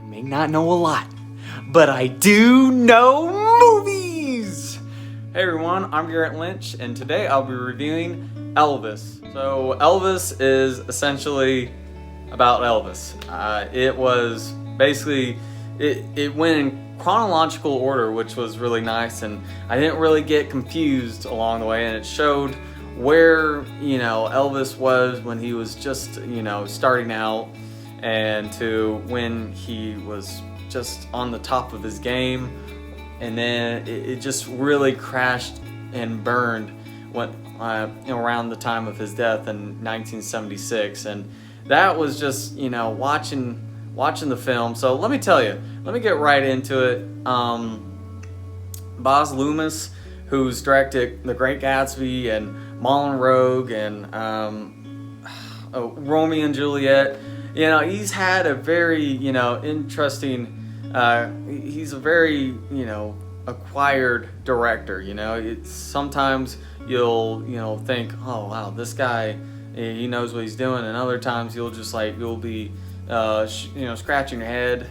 may not know a lot, but I do know movies! Hey everyone, I'm Garrett Lynch, and today I'll be reviewing Elvis. So Elvis is essentially about Elvis. It was basically, it went in chronological order, which was really nice, and I didn't really get confused along the way, and it showed where, Elvis was when he was just, starting out, and to when he was just on the top of his game, and then it just really crashed and burned when, around the time of his death in 1976, and that was just, watching the film. So let me tell you, let me get right into it. Boz Loomis, who's directed The Great Gatsby and Moulin Rouge and Romeo and Juliet, he's had a very, interesting, he's a very, acquired director. It's sometimes you'll think, oh wow, this guy, he knows what he's doing, and other times you'll be scratching your head.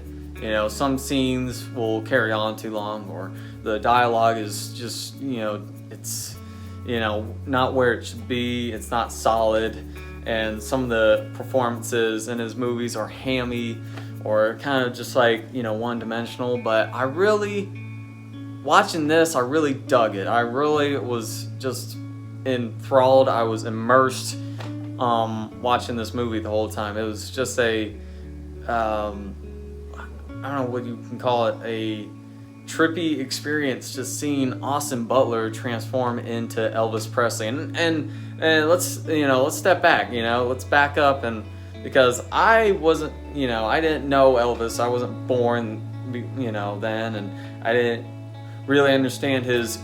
Some scenes will carry on too long, or the dialogue is just, it's, not where it should be. It's not solid, and some of the performances in his movies are hammy or kind of just one-dimensional. But watching this, I really dug it. I really was just enthralled. I was immersed watching this movie the whole time. It was just I don't know what you can call it, a trippy experience, just seeing Austin Butler transform into Elvis Presley. And let's step back, let's back up, and because I wasn't, I didn't know Elvis. I wasn't born, then, and I didn't really understand his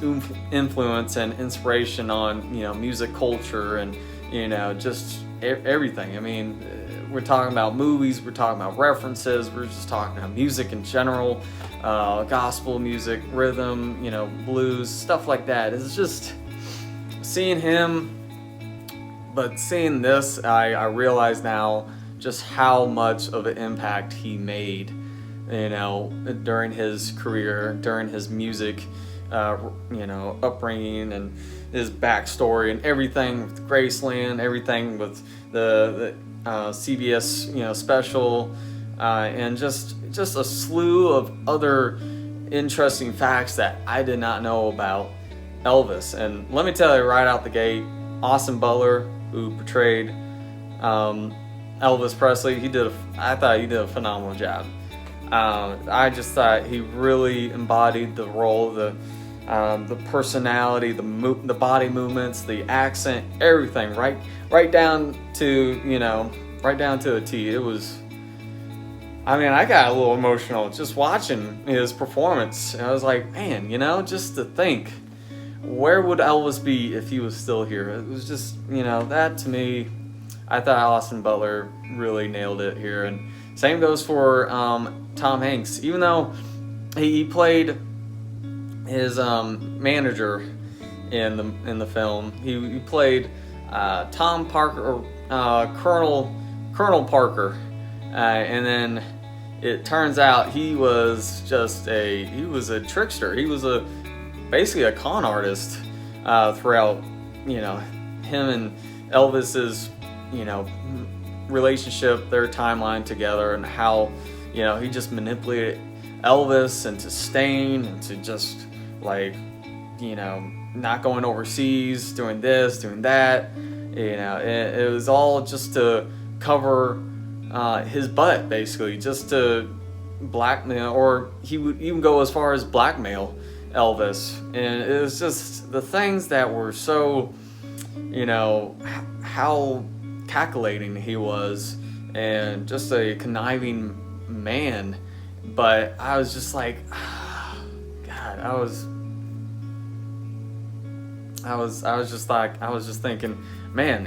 influence and inspiration on, music culture and, just everything. I mean, we're talking about movies, we're talking about references, we're just talking about music in general, gospel music, rhythm, blues, stuff like that. It's just seeing him, but seeing this, I realize now just how much of an impact he made, during his career, during his music, upbringing, and his backstory, and everything with Graceland, everything with the CBS, special, and just a slew of other interesting facts that I did not know about Elvis. And let me tell you right out the gate, Austin Butler, who portrayed Elvis Presley, I thought he did a phenomenal job. I just thought he really embodied the role, the personality, the body movements, the accent, everything, right down to a T. It was, I got a little emotional just watching his performance. I was like, man, just to think, where would Elvis be if he was still here? It was just, that to me, I thought Austin Butler really nailed it here. And same goes for Tom Hanks. Even though he played his manager in the film, he played Tom Parker, Colonel Parker, and then it turns out he was a trickster. He was basically a con artist throughout, him and Elvis's, relationship, their timeline together, and how, he just manipulated Elvis into staying, and to just not going overseas, doing this, doing that. It was all just to cover his butt, basically, just to blackmail, or he would even go as far as blackmail Elvis. And it was just the things that were so, how calculating he was, and just a conniving man. But I was just like, God, I was just thinking, man,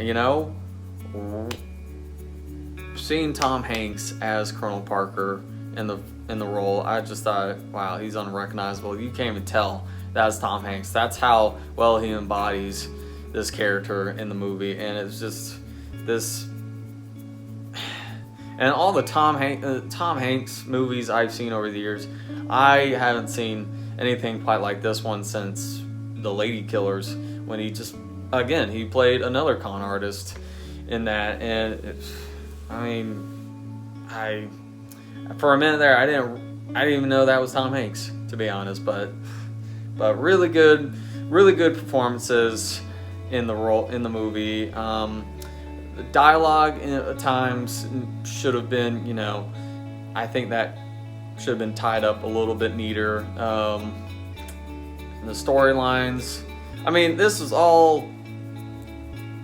seeing Tom Hanks as Colonel Parker in the role, I just thought, wow, he's unrecognizable. You can't even tell that's Tom Hanks. That's how well he embodies this character in the movie. And it's just this, And all the Tom Hanks movies I've seen over the years, I haven't seen anything quite like this one since The Lady Killers, when he just, again, he played another con artist in that. And I mean, for a minute there, I didn't even know that was Tom Hanks, to be honest. But really good performances in the movie. The dialogue at times should have been, I think that should have been tied up a little bit neater. The storylines, I mean, this is all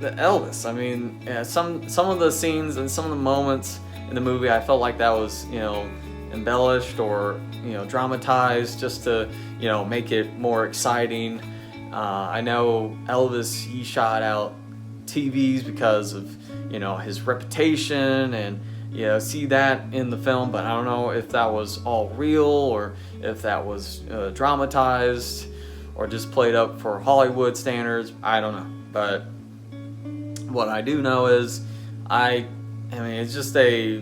the Elvis. I mean, yeah, some of the scenes and some of the moments in the movie, I felt like that was, embellished or, dramatized just to, make it more exciting. I know Elvis, he shot out TVs because of, his reputation, and see that in the film, but I don't know if that was all real or if that was dramatized or just played up for Hollywood standards. I don't know, but what I do know is I mean, it's just a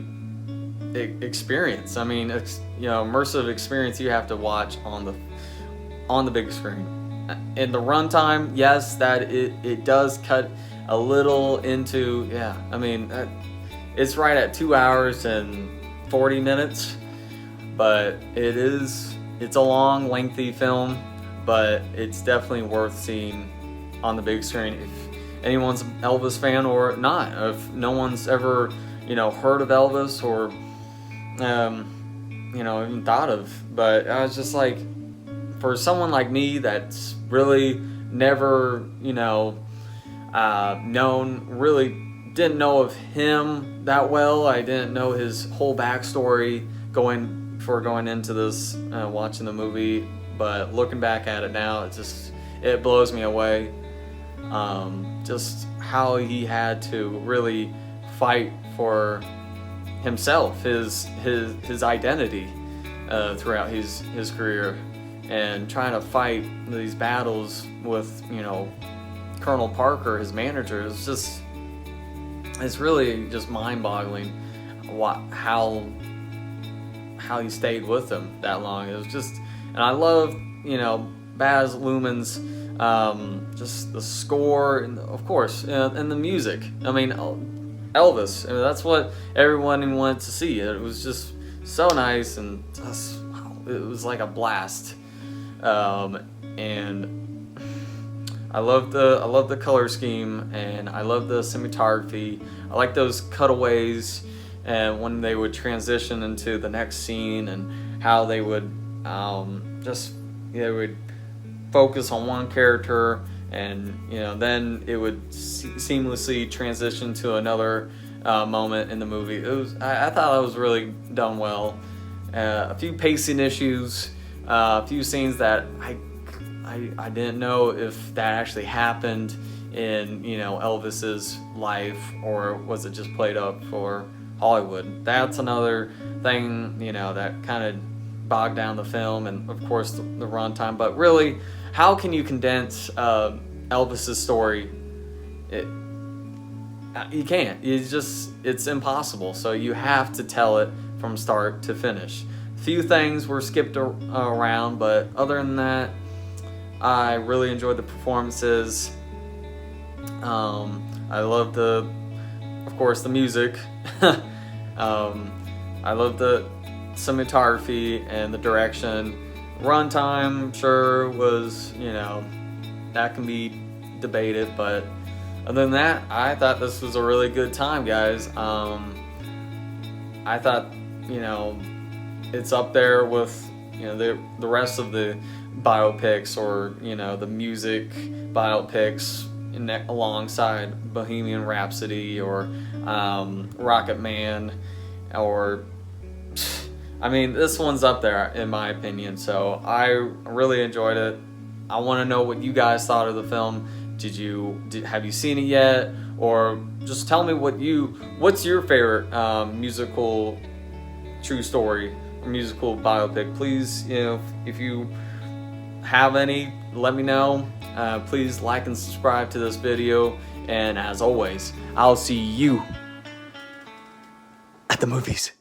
experience. I mean, it's, immersive experience you have to watch on the big screen. In the runtime, yes, that it does cut a little into, I mean, it's right at 2 hours and 40 minutes, but it's a long, lengthy film, but it's definitely worth seeing on the big screen if anyone's an Elvis fan or not. If no one's ever, heard of Elvis or, even thought of. But I was just like, for someone like me that's really never, didn't know of him that well. I didn't know his whole backstory before going into this, watching the movie. But looking back at it now, it blows me away. Just how he had to really fight for himself, his identity throughout his career, and trying to fight these battles with Colonel Parker, his manager. It's really just mind-boggling how he stayed with him that long. It was just, and I love Baz Luhrmann's just the score, and of course, and the music. I mean, Elvis. I mean, that's what everyone wanted to see. It was just so nice, and it was like a blast. And I love the color scheme, and I love the cinematography. I like those cutaways, and when they would transition into the next scene, and how they would they would focus on one character, and then it would seamlessly transition to another moment in the movie. I thought it was really done well. A few pacing issues, a few scenes that I didn't know if that actually happened in Elvis's life, or was it just played up for Hollywood. That's another thing that kind of bogged down the film, and of course the runtime. But really, how can you condense Elvis's story? You can't. It's impossible. So you have to tell it from start to finish. A few things were skipped around, but other than that, I really enjoyed the performances. I love of course, the music. I love the cinematography and the direction. Runtime, sure, was, that can be debated, but other than that, I thought this was a really good time, guys. I thought, it's up there with, the rest of the biopics, or, the music biopics alongside Bohemian Rhapsody or Rocket Man, or this one's up there in my opinion. So I really enjoyed it. I want to know what you guys thought of the film. Have you seen it yet? Or just tell me what's your favorite musical true story or musical biopic. Please, if you have any, let me know. Please like and subscribe to this video, and as always, I'll see you at at the movies.